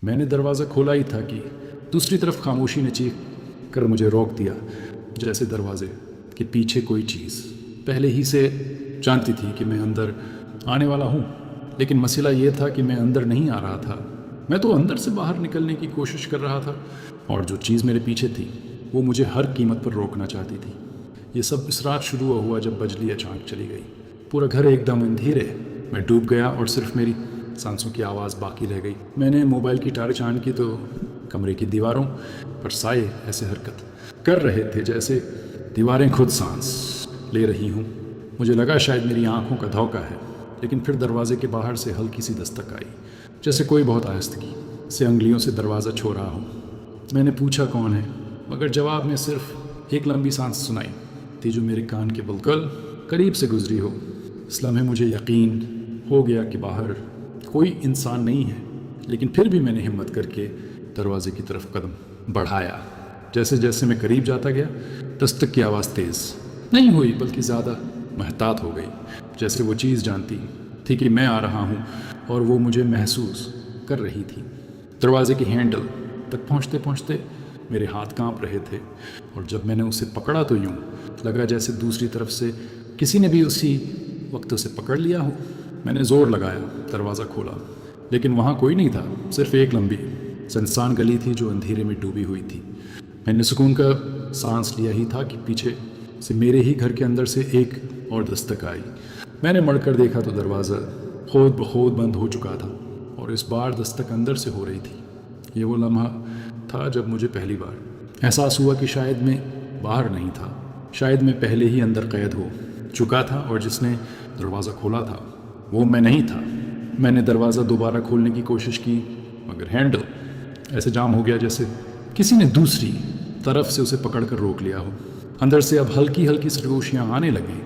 मैंने दरवाज़ा खोला ही था कि दूसरी तरफ खामोशी ने चीख कर मुझे रोक दिया, जैसे दरवाजे के पीछे कोई चीज़ पहले ही से जानती थी कि मैं अंदर आने वाला हूँ। लेकिन मसला ये था कि मैं अंदर नहीं आ रहा था, मैं तो अंदर से बाहर निकलने की कोशिश कर रहा था, और जो चीज़ मेरे पीछे थी वो मुझे हर कीमत पर रोकना चाहती थी। ये सब इस रात शुरू हुआ जब बिजली अचानक चली गई। पूरा घर एकदम अंधेरे, मैं डूब गया और सिर्फ मेरी सांसों की आवाज़ बाकी रह गई। मैंने मोबाइल की टार्च ऑन की तो कमरे की दीवारों पर साए ऐसे हरकत कर रहे थे जैसे दीवारें खुद सांस ले रही हूँ। मुझे लगा शायद मेरी आंखों का धोखा है, लेकिन फिर दरवाजे के बाहर से हल्की सी दस्तक आई, जैसे कोई बहुत आहिस्तगी से अंगुलियों से दरवाज़ा छू रहा हो। मैंने पूछा कौन है, मगर जवाब में सिर्फ एक लंबी सांस सुनाई थी जो मेरे कान के बिल्कुल करीब से गुजरी हो। इस लम्हे मुझे यकीन हो गया कि बाहर कोई इंसान नहीं है, लेकिन फिर भी मैंने हिम्मत करके दरवाजे की तरफ कदम बढ़ाया। जैसे जैसे मैं करीब जाता गया, दस्तक की आवाज़ तेज़ नहीं हुई बल्कि ज़्यादा महतात हो गई, जैसे वो चीज़ जानती थी कि मैं आ रहा हूँ और वो मुझे महसूस कर रही थी। दरवाजे की हैंडल तक पहुँचते पहुँचते मेरे हाथ कांप रहे थे, और जब मैंने उसे पकड़ा तो यूं लगा जैसे दूसरी तरफ से किसी ने भी उसी वक्त उसे पकड़ लिया हो। मैंने ज़ोर लगाया, दरवाज़ा खोला, लेकिन वहाँ कोई नहीं था। सिर्फ एक लंबी सुनसान गली थी जो अंधेरे में डूबी हुई थी। मैंने सुकून का सांस लिया ही था कि पीछे से मेरे ही घर के अंदर से एक और दस्तक आई। मैंने मड़कर देखा तो दरवाज़ा खुद ब खुद बंद हो चुका था, और इस बार दस्तक अंदर से हो रही थी। ये वो लम्हा था जब मुझे पहली बार एहसास हुआ कि शायद मैं बाहर नहीं था, शायद मैं पहले ही अंदर कैद हो चुका था, और जिसने दरवाज़ा खोला था वो मैं नहीं था। मैंने दरवाज़ा दोबारा खोलने की कोशिश की, मगर हैंडल ऐसे जाम हो गया जैसे किसी ने दूसरी तरफ से उसे पकड़ कर रोक लिया हो। अंदर से अब हल्की हल्की सरगोशियाँ आने लगी,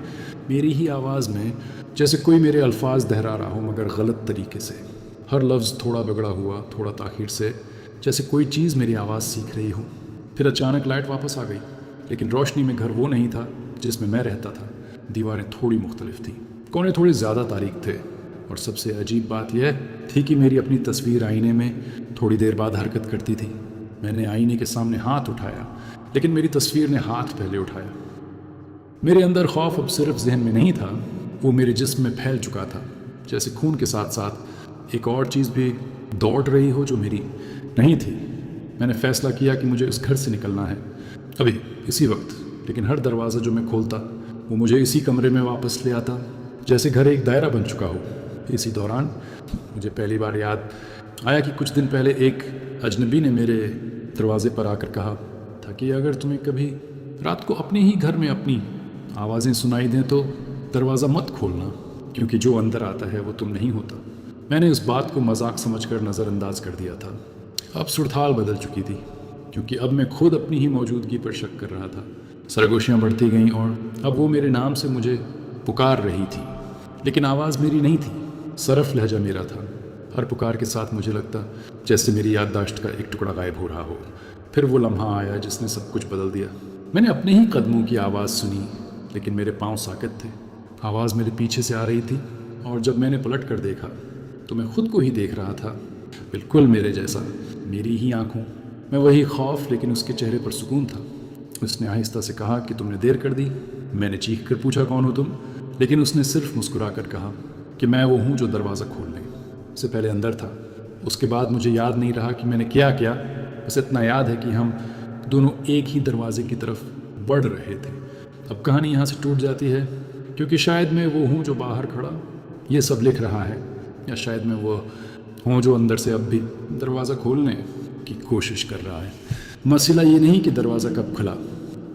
मेरी ही आवाज़ में, जैसे कोई मेरे अल्फाज दोहरा रहा हो मगर गलत तरीके से। हर लफ्ज़ थोड़ा बिगड़ा हुआ, थोड़ा ताख़ीर से, जैसे कोई चीज़ मेरी आवाज़ सीख रही हो। फिर अचानक लाइट वापस आ गई, लेकिन रोशनी में घर वो नहीं था जिसमें मैं रहता था। दीवारें थोड़ी मुख्तलिफ थीं, कोने थोड़े ज़्यादा तारीक थे, और सबसे अजीब बात यह थी कि मेरी अपनी तस्वीर आईने में थोड़ी देर बाद हरकत करती थी। मैंने आईने के सामने हाथ उठाया, लेकिन मेरी तस्वीर ने हाथ पहले उठाया। मेरे अंदर खौफ अब सिर्फ जहन में नहीं था, वो मेरे जिस्म में फैल चुका था, जैसे खून के साथ साथ एक और चीज़ भी दौड़ रही हो जो मेरी नहीं थी। मैंने फ़ैसला किया कि मुझे उस घर से निकलना है, अभी इसी वक्त। लेकिन हर दरवाज़ा जो मैं खोलता वो मुझे इसी कमरे में वापस ले आता, जैसे घर एक दायरा बन चुका हो। इसी दौरान मुझे पहली बार याद आया कि कुछ दिन पहले एक अजनबी ने मेरे दरवाज़े पर आकर कहा था कि अगर तुम्हें कभी रात को अपने ही घर में अपनी आवाज़ें सुनाई दें तो दरवाज़ा मत खोलना, क्योंकि जो अंदर आता है वो तुम नहीं होता। मैंने उस बात को मजाक समझकर नज़रअंदाज कर दिया था। अब सूरत बदल चुकी थी, क्योंकि अब मैं खुद अपनी ही मौजूदगी पर शक कर रहा था। सरगोशियाँ बढ़ती गईं, और अब वो मेरे नाम से मुझे पुकार रही थी, लेकिन आवाज़ मेरी नहीं थी, सरफ लहजा मेरा था। हर पुकार के साथ मुझे लगता जैसे मेरी याददाश्त का एक टुकड़ा गायब हो रहा हो। फिर वो लम्हा आया जिसने सब कुछ बदल दिया। मैंने अपने ही कदमों की आवाज़ सुनी, लेकिन मेरे पाँव साकित थे। आवाज़ मेरे पीछे से आ रही थी, और जब मैंने पलट कर देखा तो मैं खुद को ही देख रहा था, बिल्कुल मेरे जैसा, मेरी ही आंखों में वही खौफ, लेकिन उसके चेहरे पर सुकून था। उसने आहिस्ता से कहा कि तुमने देर कर दी। मैंने चीख कर पूछा कौन हो तुम, लेकिन उसने सिर्फ मुस्कुरा कर कहा कि मैं वो हूँ जो दरवाज़ा खोलने से पहले अंदर था। उसके बाद मुझे याद नहीं रहा कि मैंने क्या किया, बस इतना याद है कि हम दोनों एक ही दरवाजे की तरफ बढ़ रहे थे। अब कहानी यहाँ से टूट जाती है, क्योंकि शायद मैं वो हूँ जो बाहर खड़ा ये सब लिख रहा है, या शायद मैं वो हूँ जो अंदर से अब भी दरवाज़ा खोलने की कोशिश कर रहा है। मसला ये नहीं कि दरवाज़ा कब खुला,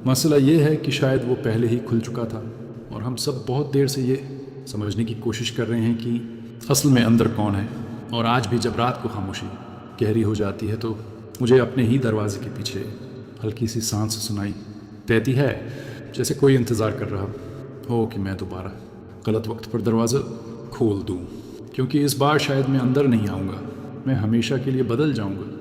मसला ये है कि शायद वो पहले ही खुल चुका था, और हम सब बहुत देर से ये समझने की कोशिश कर रहे हैं कि असल में अंदर कौन है। और आज भी जब रात को खामोशी गहरी हो जाती है तो मुझे अपने ही दरवाजे के पीछे हल्की सी सांस सुनाई देती है, जैसे कोई इंतज़ार कर रहा हो कि मैं दोबारा गलत वक्त पर दरवाज़ा खोल दूँ, क्योंकि इस बार शायद मैं अंदर नहीं आऊँगा, मैं हमेशा के लिए बदल जाऊँगा।